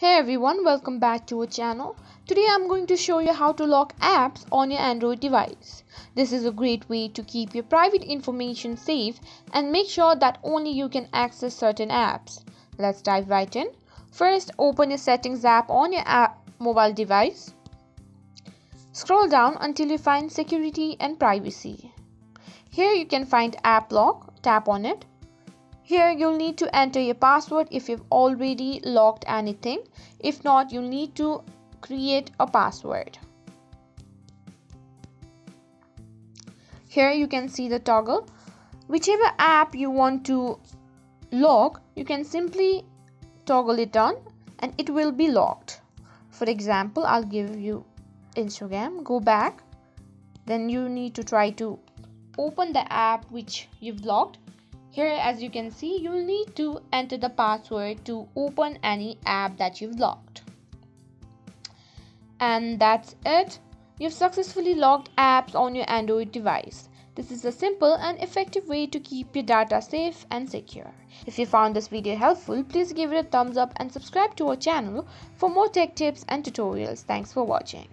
Hey everyone, welcome back to our channel. Today I'm going to show you how to lock apps on your Android device. This is a great way to keep your private information safe and make sure that only you can access certain apps. Let's dive right in. First, open your settings app on your mobile device. Scroll down until you find security and privacy. Here you can find app lock, tap on it. Here you'll need to enter your password if you've already locked anything. If not, you'll need to create a password. Here you can see the toggle. Whichever app you want to lock, you can simply toggle it on and it will be locked. For example, I'll give you Instagram. Go back. Then you need to try to open the app which you've locked. Here, as you can see, you'll need to enter the password to open any app that you've locked. And that's it. You've successfully locked apps on your Android device. This is a simple and effective way to keep your data safe and secure. If you found this video helpful, please give it a thumbs up and subscribe to our channel for more tech tips and tutorials. Thanks for watching.